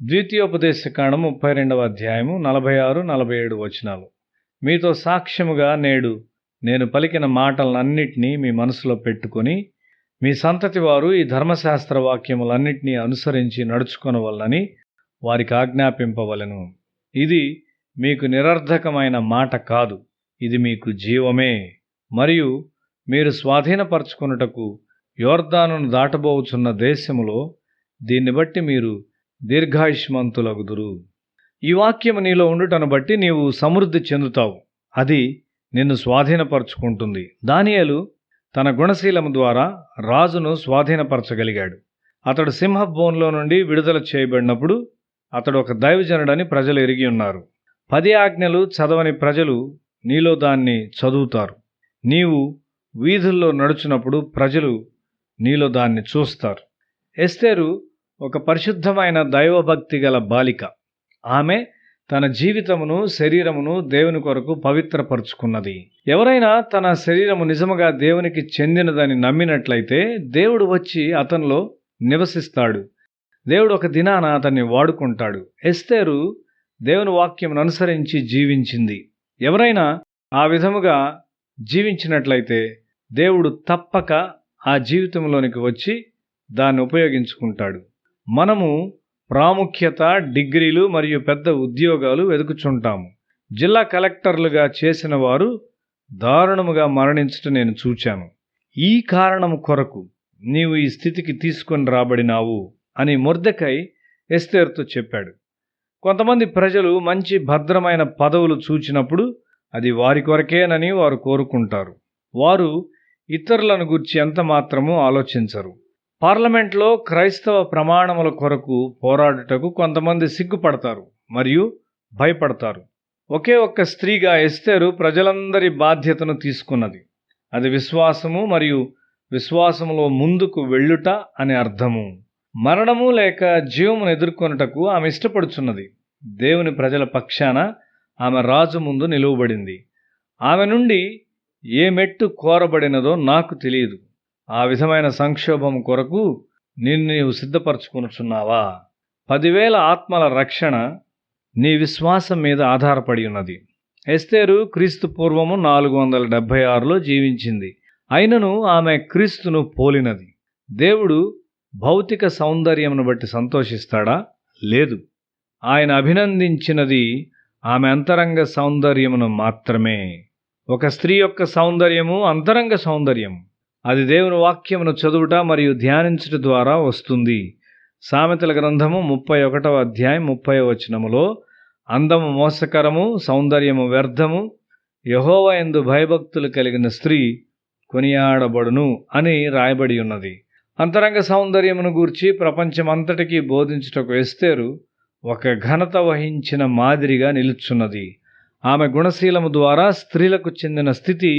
ద్వితీయోపదేశకాండం 32వ అధ్యాయము 46, 47 వచనాలు. మీతో సాక్ష్యముగా నేడు నేను పలికిన మాటలన్నిటినీ మీ మనసులో పెట్టుకొని మీ సంతతి వారు ఈ ధర్మశాస్త్ర వాక్యములన్నిటినీ అనుసరించి నడుచుకొనవలనని వారికి ఆజ్ఞాపింపవలెను. ఇది మీకు నిరర్ధకమైన మాట కాదు, ఇది మీకు జీవమే. మరియు మీరు స్వాధీనపరచుకొనుటకు యోర్దానును దాటబోచున్న దేశములో దీన్ని బట్టి మీరు దీర్ఘాయుష్మంతులగుదురు. ఈ వాక్యము నీలో ఉండుటను బట్టి నీవు సమృద్ధి చెందుతావు, అది నిన్ను స్వాధీనపరచుకుంటుంది. దానియేలు తన గుణశీలము ద్వారా రాజును స్వాధీనపరచగలిగాడు. అతడు సింహబోన్లో నుండి విడుదల చేయబడినప్పుడు అతడు ఒక దైవజనుడని ప్రజలు ఎరిగి ఉన్నారు. 10 ఆజ్ఞలు చదవని ప్రజలు నీలో దాన్ని చదువుతారు. నీవు వీధుల్లో నడుచున్నప్పుడు ప్రజలు నీలో దాన్ని చూస్తారు. ఎస్తేరు ఒక పరిశుద్ధమైన దైవభక్తి గల బాలిక. ఆమె తన జీవితమును శరీరమును దేవుని కొరకు పవిత్రపరుచుకున్నది. ఎవరైనా తన శరీరము నిజముగా దేవునికి చెందినదని నమ్మినట్లయితే దేవుడు వచ్చి అతనిలో నివసిస్తాడు. దేవుడు ఒక దినాన అతన్ని వాడుకుంటాడు. ఎస్తేరు దేవుని వాక్యమును అనుసరించి జీవించింది. ఎవరైనా ఆ విధముగా జీవించినట్లయితే దేవుడు తప్పక ఆ జీవితంలోనికి వచ్చి దాన్ని ఉపయోగించుకుంటాడు. మనము ప్రాముఖ్యత, డిగ్రీలు మరియు పెద్ద ఉద్యోగాలు వెతుకుచుంటాము. జిల్లా కలెక్టర్లుగా చేసిన వారు దారుణముగా మరణించటం నేను చూచాను. ఈ కారణము కొరకు నీవు ఈ స్థితికి తీసుకొని రాబడినావు అని మొర్దెకై ఎస్తేరుతో చెప్పాడు. కొంతమంది ప్రజలు మంచి భద్రమైన పదవులు చూచినప్పుడు అది వారి కొరకేనని వారు కోరుకుంటారు. వారు ఇతరులను గురించి ఎంత మాత్రమూ ఆలోచించరు. పార్లమెంట్లో క్రైస్తవ ప్రమాణముల కొరకు పోరాడుటకు కొంతమంది సిగ్గుపడతారు మరియు భయపడతారు. ఒకే ఒక్క స్త్రీగా ఎస్తేరు ప్రజలందరి బాధ్యతను తీసుకున్నది. అది విశ్వాసము మరియు విశ్వాసములో ముందుకు వెళ్ళుట అని అర్థము. మరణము లేక జీవమును ఎదుర్కొనుటకు ఆమె ఇష్టపడుచున్నది. దేవుని ప్రజల పక్షాన ఆమె రాజు ముందు నిలువబడింది. ఆమె నుండి ఏ మెట్టు కోరబడినదో నాకు తెలియదు. ఆ విధమైన సంక్షోభం కొరకు నీవు సిద్ధపరచుకొనుచున్నావా? 10,000 ఆత్మల రక్షణ నీ విశ్వాసం మీద ఆధారపడి ఉన్నది. ఎస్తేరు క్రీస్తు పూర్వము 476లో జీవించింది. అయినను ఆమె క్రీస్తును పోలినది. దేవుడు భౌతిక సౌందర్యమును బట్టి సంతోషిస్తాడా? లేదు. ఆయన అభినందించినది ఆమె అంతరంగ సౌందర్యమును మాత్రమే. ఒక స్త్రీ యొక్క సౌందర్యము అంతరంగ సౌందర్యం. అది దేవుని వాక్యమును చదువుట మరియు ధ్యానించుట ద్వారా వస్తుంది. సామెతల గ్రంథము 31వ అధ్యాయం 30వ వచనములో అందము మోసకరము, సౌందర్యము వ్యర్థము, యెహోవా యందు భయభక్తులు కలిగిన స్త్రీ కొనియాడబడును అని రాయబడి ఉన్నది. అంతరంగ సౌందర్యమును గూర్చి ప్రపంచమంతటికీ బోధించుటకు ఎస్తేరు ఒక ఘనత వహించిన మాదిరిగా నిలుచున్నది. ఆమె గుణశీలము ద్వారా స్త్రీలకు చెందిన స్థితి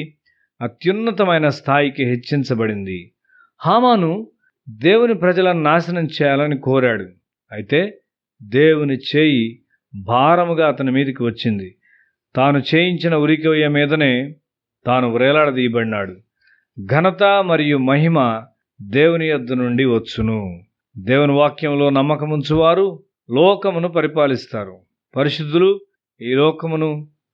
అత్యున్నతమైన స్థాయికి హెచ్చించబడింది. హామాను దేవుని ప్రజలను నాశనం చేయాలని కోరాడు. అయితే దేవుని చేయి భారముగా అతని మీదకి వచ్చింది. తాను చేయించిన ఉరికొయ్య మీదనే తాను వ్రేలాడదీయబడినాడు. ఘనత మరియు మహిమ దేవుని యొద్ద నుండి వచ్చును. దేవుని వాక్యంలో నమ్మకముంచువారు లోకమును పరిపాలిస్తారు. పరిశుద్ధులు ఈ లోకమును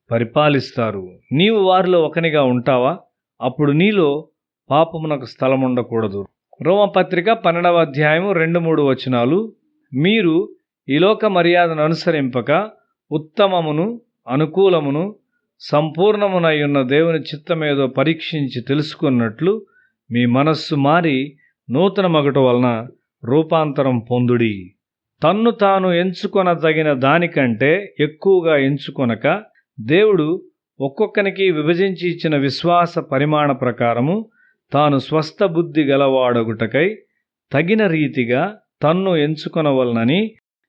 పరిపాలిస్తారు. నీవు వారిలో ఒకనిగా ఉంటావా? అప్పుడు నీలో పాపమునకు స్థలం ఉండకూడదు. రోమపత్రిక 12వ అధ్యాయము 2-3 వచనాలు. మీరు ఈ లోక మర్యాదను అనుసరింపక ఉత్తమమును, అనుకూలమును, సంపూర్ణమునై ఉన్న దేవుని చిత్తమేదో పరీక్షించి తెలుసుకున్నట్లు మీ మనస్సు మారి నూతన మగుట వలన రూపాంతరం పొందుడి. తన్ను తాను ఎంచుకొనదగిన దానికంటే ఎక్కువగా ఎంచుకొనక దేవుడు ఒక్కొక్కనికి విభజించి ఇచ్చిన విశ్వాస పరిమాణ ప్రకారము తాను స్వస్థ బుద్ధి గలవాడగుటకై తగిన రీతిగా తన్ను ఎంచుకొనవలనని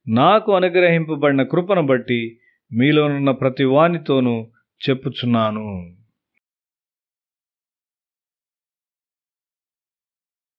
నాకు అనుగ్రహింపబడిన కృపను బట్టి మీలోనున్న ప్రతి వానితోనూ చెప్పుచున్నాను.